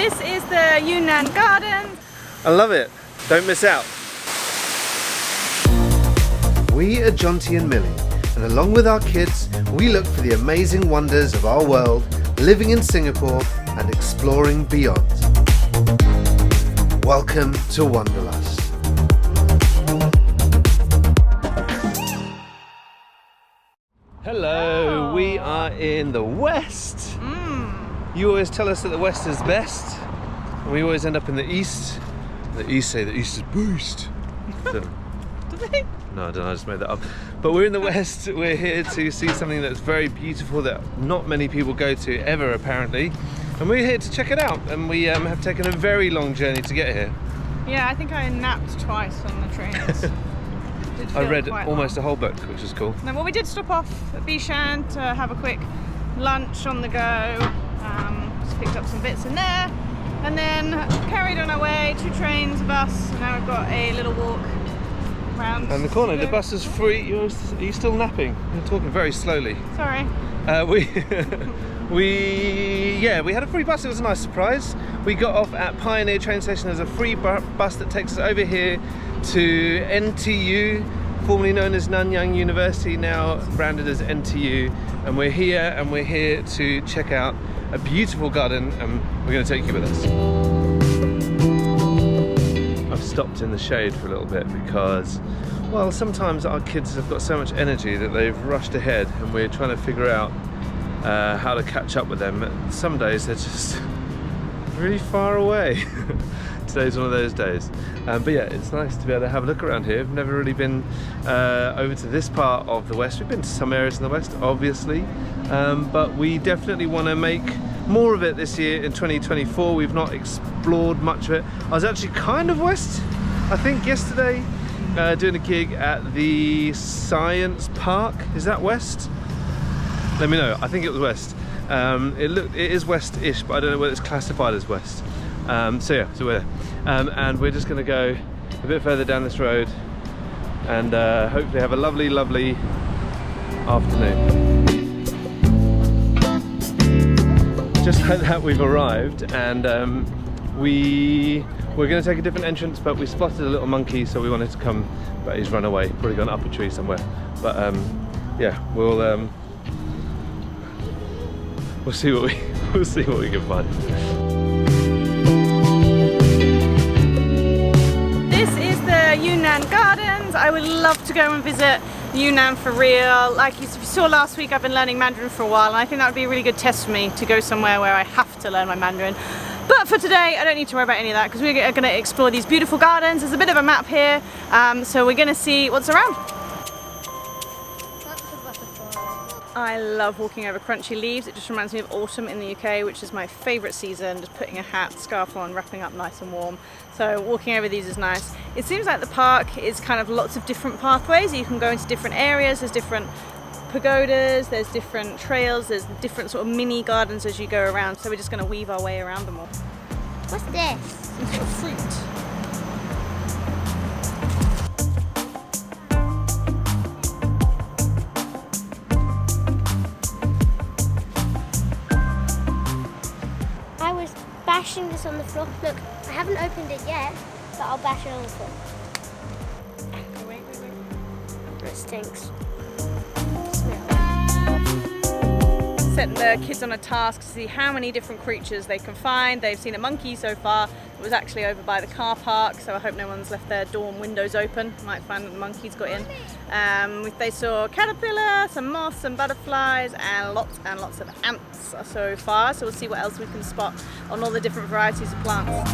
This is the Yunnan Garden. I love it. Don't miss out. We are Jonty and Millie, and along with our kids, we look for the amazing wonders of our world, living in Singapore and exploring beyond. Welcome to Wonderlust. Hello, we are in the West. You always tell us that the West is best, and we always end up in the East. The East say the East is boost. Do they? No, I don't know, I just made that up. But we're in the West, we're here to see something that's very beautiful that not many people go to ever apparently. And we're here to check it out, and we have taken a very long journey to get here. Yeah, I think I napped twice on the trains. I read almost a whole book, which is cool. No, well, we did stop off at Bishan to have a quick lunch on the go. Just picked up some bits in there, and then carried on our way. 2 trains, a bus, and now we've got a little walk around. And the corner, the bus is free. Are you still napping? You're talking very slowly. Sorry. We had a free bus. It was a nice surprise. We got off at Pioneer train station. There's a free bus that takes us over here to NTU, formerly known as Nanyang University, now branded as NTU. And we're here to check out a beautiful garden, and we're going to take you with us. I've stopped in the shade for a little bit because, well, sometimes our kids have got so much energy that they've rushed ahead, and we're trying to figure out how to catch up with them. Some days they're just really far away. Today's one of those days. But yeah, it's nice to be able to have a look around here. I've never really been over to this part of the West. We've been to some areas in the West, obviously, but we definitely want to make more of it this year in 2024. We've not explored much of it. I was actually kind of west, I think, yesterday, doing a gig at the Science Park. Is that west? Let me know. I think it was west. It is west-ish, but I don't know whether it's classified as west. So we're there. And we're just going to go a bit further down this road and hopefully have a lovely, lovely afternoon. Just like that, we've arrived, and we're going to take a different entrance, but we spotted a little monkey, so we wanted to come, but he's run away. Probably gone up a tree somewhere. But yeah, we'll see what we can find. This is the Yunnan Gardens. I would love to go and visit Yunnan for real. Like you saw last week, I've been learning Mandarin for a while, and I think that would be a really good test for me to go somewhere where I have to learn my Mandarin. But for today, I don't need to worry about any of that because we're going to explore these beautiful gardens. There's a bit of a map here, so we're going to see what's around. I love walking over crunchy leaves. It just reminds me of autumn in the UK, which is my favourite season. Just putting a hat, scarf on, wrapping up nice and warm. So walking over these is nice. It seems like the park is kind of lots of different pathways. You can go into different areas. There's different pagodas, there's different trails, there's different sort of mini gardens as you go around. So we're just going to weave our way around them all. What's this? Some sort of fruit. Bashing this on the floor. Look, I haven't opened it yet, but I'll bash it on the floor. Wait. It stinks. Setting the kids on a task to see how many different creatures they can find. They've seen a monkey so far. It was actually over by the car park, so I hope no one's left their dorm windows open. Might find that the monkeys got in. They saw a caterpillar, some moths, some butterflies, and lots of ants so far. So we'll see what else we can spot on all the different varieties of plants.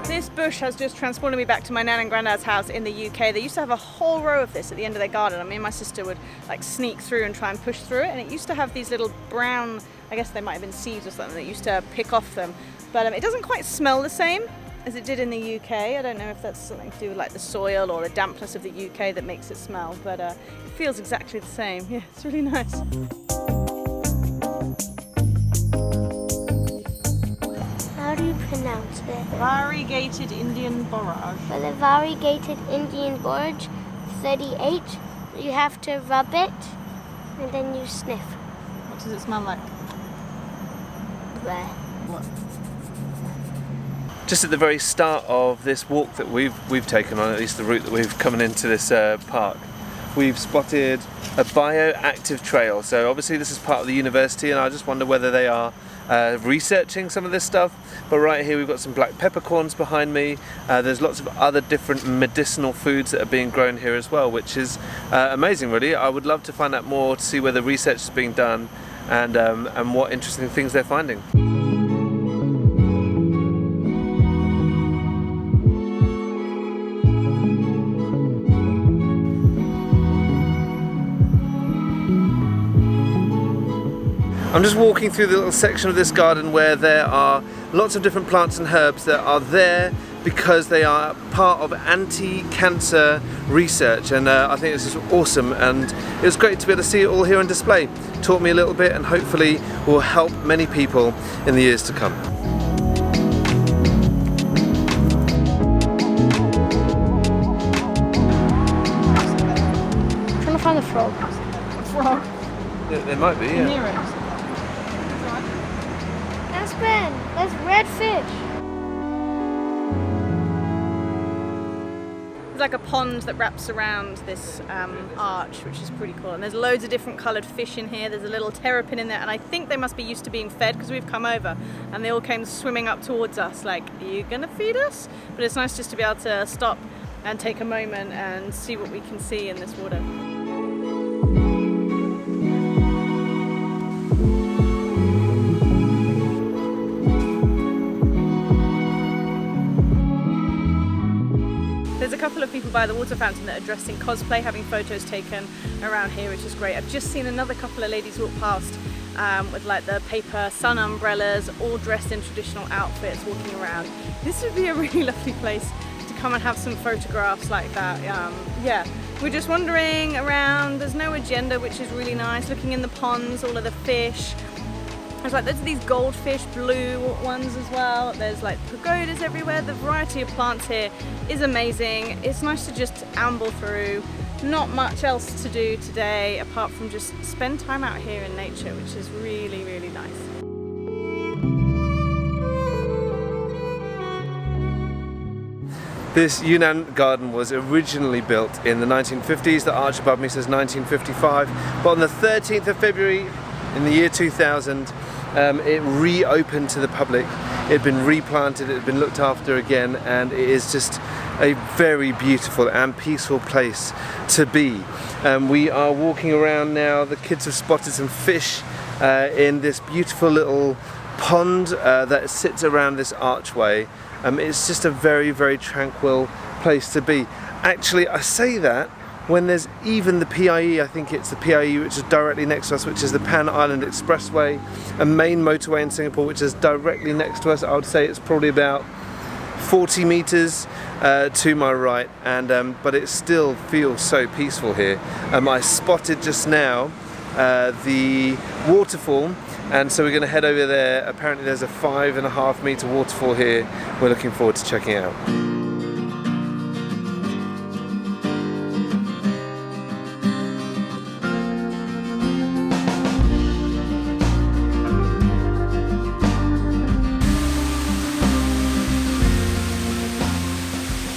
This bush has just transported me back to my nan and granddad's house in the UK. They used to have a whole row of this at the end of their garden, and me and my sister would like sneak through and try and push through it, and it used to have these little brown, I guess they might have been seeds or something that used to pick off them, but it doesn't quite smell the same as it did in the UK. I don't know if that's something to do with like the soil or the dampness of the UK that makes it smell, but it feels exactly the same. Yeah, it's really nice. How do you pronounce it? Variegated Indian borage. For the variegated Indian borage, 38, you have to rub it and then you sniff. What does it smell like? there. Just at the very start of this walk that we've taken on, at least the route that we've come into this park, we've spotted a bioactive trail. So obviously this is part of the university, and I just wonder whether they are researching some of this stuff. But right here we've got some black peppercorns behind me. There's lots of other different medicinal foods that are being grown here as well, which is amazing really. I would love to find out more to see where the research is being done and what interesting things they're finding. I'm just walking through the little section of this garden where there are lots of different plants and herbs that are there because they are part of anti-cancer research, and I think this is awesome, and it was great to be able to see it all here on display. Taught me a little bit and hopefully will help many people in the years to come. I'm trying to find the frog. Frog. There might be, yeah. Near it. That's Ben. That's redfish. There's like a pond that wraps around this arch, which is pretty cool. And there's loads of different coloured fish in here. There's a little terrapin in there, and I think they must be used to being fed because we've come over and they all came swimming up towards us like, are you gonna feed us? But it's nice just to be able to stop and take a moment and see what we can see in this water. There's a couple of people by the water fountain that are dressed in cosplay, having photos taken around here, which is great. I've just seen another couple of ladies walk past with like the paper sun umbrellas, all dressed in traditional outfits, walking around. This would be a really lovely place to come and have some photographs like that. Yeah, we're just wandering around. There's no agenda, which is really nice. Looking in the ponds, all of the fish. There's these goldfish, blue ones as well. There's like pagodas everywhere. The variety of plants here is amazing. It's nice to just amble through. Not much else to do today apart from just spend time out here in nature, which is really, really nice. This Yunnan Garden was originally built in the 1950s. The arch above me says 1955, but on the 13th of February in the year 2000, it reopened to the public. It had been replanted, it had been looked after again, and it is just a very beautiful and peaceful place to be. We are walking around now. The kids have spotted some fish in this beautiful little pond that sits around this archway. It's just a very, very tranquil place to be. Actually, I say that when there's even the PIE, I think it's the PIE which is directly next to us, which is the Pan Island Expressway, a main motorway in Singapore which is directly next to us. I would say it's probably about 40 meters to my right, and but it still feels so peaceful here. I spotted just now the waterfall, and so we're going to head over there. Apparently there's a 5.5 meter waterfall here. We're looking forward to checking it out.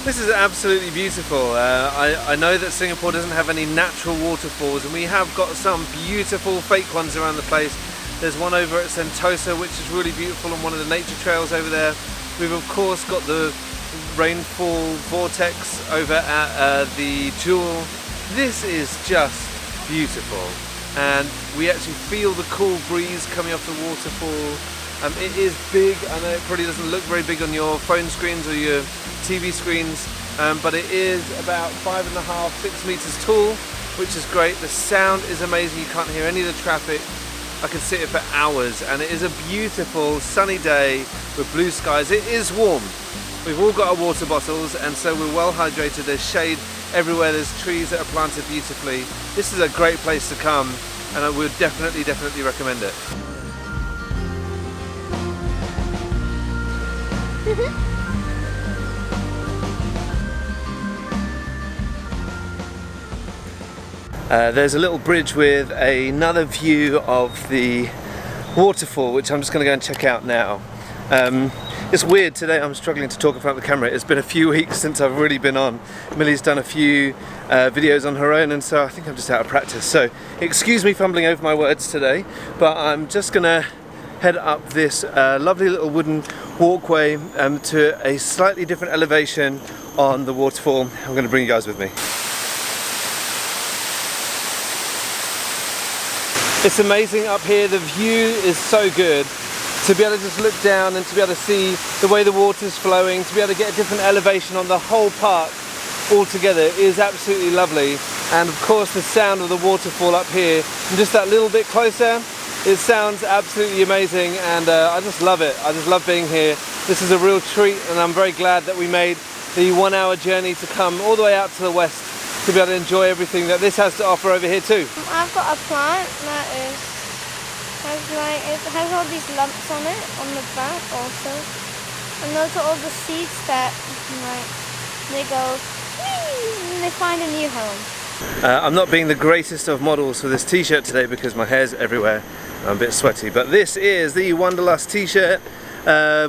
This is absolutely beautiful. I know that Singapore doesn't have any natural waterfalls, and we have got some beautiful fake ones around the place. There's one over at Sentosa which is really beautiful on one of the nature trails over there. We've of course got the rainfall vortex over at the Jewel. This is just beautiful, and we actually feel the cool breeze coming off the waterfall. It is big. I know it probably doesn't look very big on your phone screens or your TV screens, but it is about 5.5, 6 meters tall, which is great. The sound is amazing. You can't hear any of the traffic. I could sit here for hours, and it is a beautiful sunny day with blue skies. It is warm. We've all got our water bottles, and so we're well hydrated. There's shade everywhere. There's trees that are planted beautifully. This is a great place to come, and I would definitely recommend it. There's a little bridge with another view of the waterfall, which I'm just going to go and check out now. It's weird today, I'm struggling to talk in front of the camera. It's been a few weeks since I've really been on. Millie's done a few videos on her own, and so I think I'm just out of practice. So excuse me fumbling over my words today, but I'm just going to head up this lovely little wooden walkway to a slightly different elevation on the waterfall. I'm going to bring you guys with me. It's amazing up here, the view is so good. To be able to just look down and to be able to see the way the water's flowing, to be able to get a different elevation on the whole park altogether is absolutely lovely. And of course the sound of the waterfall up here, and just that little bit closer, it sounds absolutely amazing, and I just love it. I just love being here. This is a real treat, and I'm very glad that we made the 1 hour journey to come all the way out to the west to be able to enjoy everything that this has to offer over here too. I've got a plant that it has all these lumps on it on the back also, and those are all the seeds that they go whee, and they find a new home. I'm not being the greatest of models for this t-shirt today because my hair's everywhere. I'm a bit sweaty, but this is the Wonderlust t-shirt.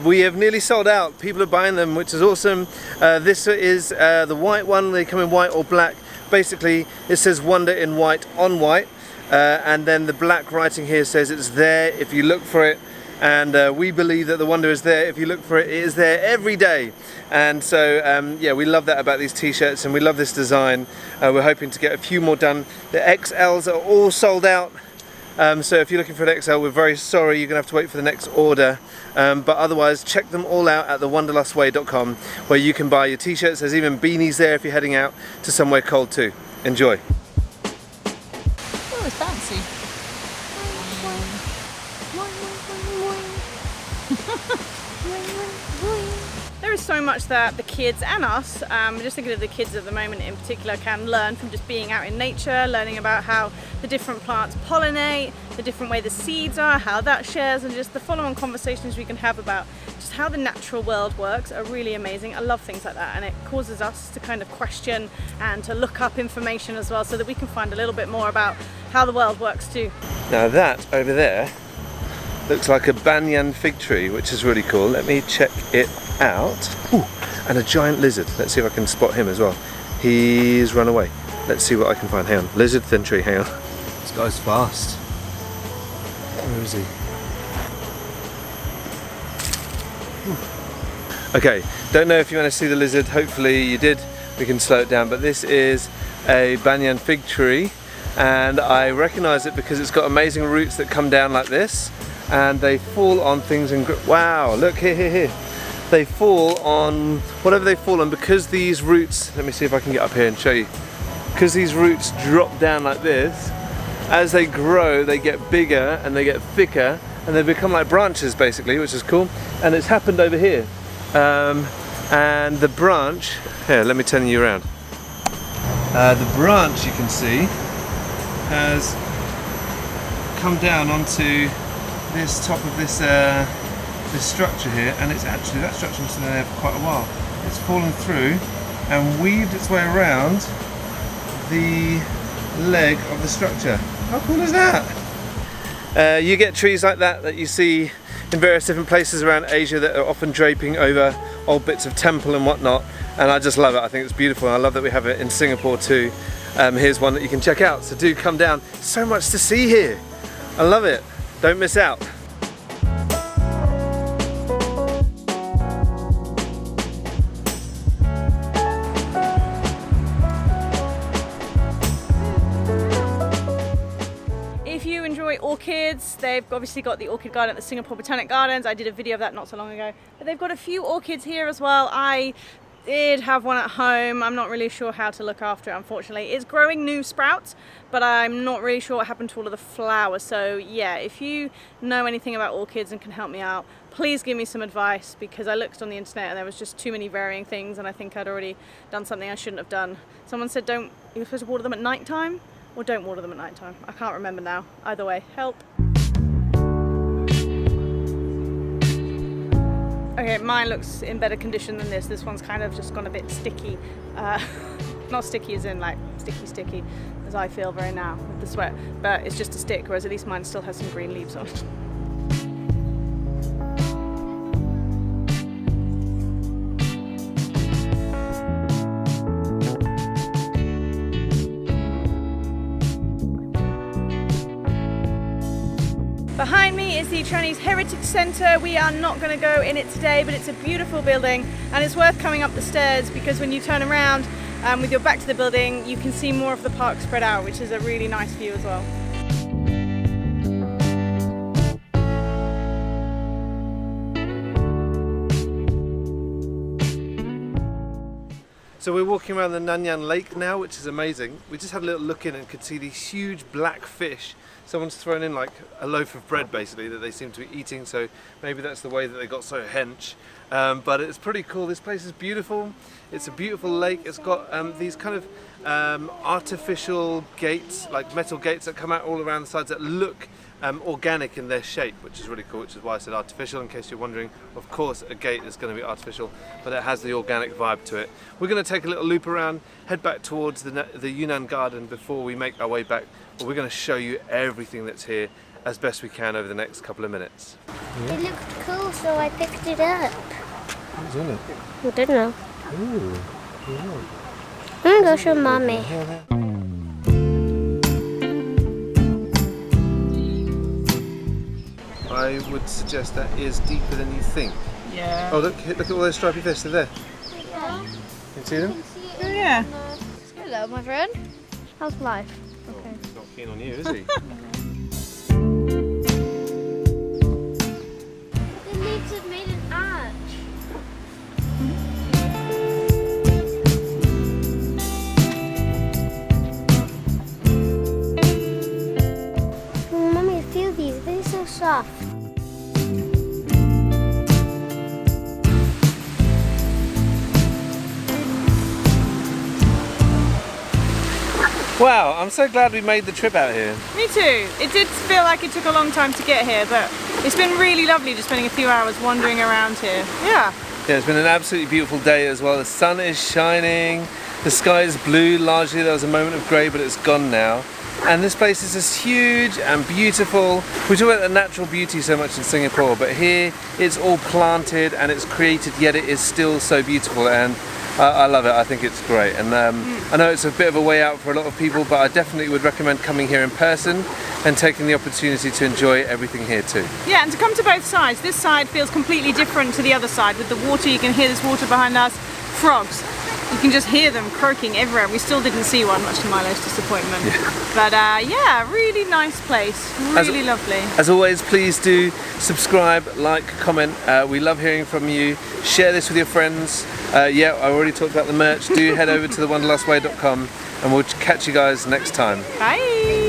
We have nearly sold out. People are buying them, which is awesome. This is the white one. They come in white or black. Basically, it says Wonder in white on white. And then the black writing here says it's there if you look for it, and we believe that the wonder is there if you look for it. It is there every day, and so yeah, we love that about these t-shirts, and we love this design. We're hoping to get a few more done. The XLs are all sold out, so if you're looking for an XL, we're very sorry, you're gonna have to wait for the next order, but otherwise check them all out at thewonderlustway.com, where you can buy your t-shirts. There's even beanies there if you're heading out to somewhere cold too. Enjoy. It's fancy. There is so much that the kids and us, just thinking of the kids at the moment in particular, can learn from just being out in nature, learning about how the different plants pollinate, the different way the seeds are, how that shares, and just the follow-on conversations we can have about just how the natural world works are really amazing. I love things like that, and it causes us to kind of question and to look up information as well, so that we can find a little bit more about how the world works too. Now that over there looks like a Banan Fig Tree, which is really cool. Let me check it out. Ooh, and a giant lizard. Let's see if I can spot him as well. He's run away. Let's see what I can find. Hang on. Lizard, then tree. Hang on. This guy's fast. Where is he? Ooh. Okay, don't know if you want to see the lizard. Hopefully you did. We can slow it down. But this is a Banan Fig Tree, and I recognize it because it's got amazing roots that come down like this, and they fall on things and wow, look here. They fall on whatever they fall on, because these roots, let me see if I can get up here and show you, because these roots drop down like this, as they grow they get bigger and they get thicker and they become like branches basically, which is cool. And it's happened over here, and the branch, here let me turn you around, the branch you can see has come down onto this top of this this structure here, and it's actually, that structure has been there for quite a while. It's fallen through and weaved its way around the leg of the structure. How cool is that? You get trees like that you see in various different places around Asia that are often draping over old bits of temple and whatnot, and I just love it. I think it's beautiful. I love that we have it in Singapore too. Here's one that you can check out, so do come down. So much to see here. I love it. Don't miss out. If you enjoy orchids, they've obviously got the orchid garden at the Singapore Botanic Gardens. I did a video of that not so long ago, but they've got a few orchids here as well. I did have one at home. I'm not really sure how to look after it, unfortunately. It's growing new sprouts, but I'm not really sure what happened to all of the flowers. So yeah, if you know anything about orchids and can help me out, please give me some advice, because I looked on the internet and there was just too many varying things, and I think I'd already done something I shouldn't have done. Someone said you're supposed to water them at night time, or don't water them at night time. I can't remember now. Either way, help. Okay, mine looks in better condition than this. This one's kind of just gone a bit sticky. Not sticky as in like sticky, as I feel right now with the sweat, but it's just a stick, whereas at least mine still has some green leaves on it. is the Chinese Heritage Centre. We are not going to go in it today, but it's a beautiful building and it's worth coming up the stairs because when you turn around with your back to the building, you can see more of the park spread out, which is a really nice view as well. So we're walking around the Nanyang Lake now, which is amazing. We just had a little look in and could see these huge black fish. Someone's thrown in like a loaf of bread basically that they seem to be eating, so maybe that's the way that they got so hench. But it's pretty cool. This place is beautiful. It's a beautiful lake. It's got these kind of artificial gates, like metal gates that come out all around the sides that look organic in their shape, which is really cool, which is why I said artificial, in case you're wondering. Of course a gate is going to be artificial, but it has the organic vibe to it. We're going to take a little loop around, head back towards the Yunnan Garden before we make our way back, but we're going to show you everything that's here as best we can over the next couple of minutes. It looked cool, so I picked it up. What's in it? I don't know. Ooh, I'm gonna go show Mommy. I would suggest that is deeper than you think. Yeah. Oh, look at all those stripy fish, they're there. Yeah. Can you see them? Oh yeah. Hello, my friend. How's life? Okay. He's not keen on you, is he? The leaves have made an arch. Oh, Mommy, feel these. They're so soft. Wow, I'm so glad we made the trip out here. Me too. It did feel like it took a long time to get here, but it's been really lovely just spending a few hours wandering around here. Yeah. Yeah, it's been an absolutely beautiful day as well. The sun is shining, the sky is blue. Largely there was a moment of grey, but it's gone now. And this place is just huge and beautiful. We talk about the natural beauty so much in Singapore, but here it's all planted and it's created, yet it is still so beautiful. And I love it. I think it's great, and I know it's a bit of a way out for a lot of people, but I definitely would recommend coming here in person and taking the opportunity to enjoy everything here too. Yeah, and to come to both sides. This side feels completely different to the other side. With the water, you can hear this water behind us. Frogs. You can just hear them croaking everywhere. We still didn't see one, much to Milo's disappointment. Yeah. But yeah, really nice place. Really lovely. As always, please do subscribe, like, comment. We love hearing from you. Share this with your friends. Yeah, I already talked about the merch. Do head over to thewonderlustway.com and we'll catch you guys next time. Bye.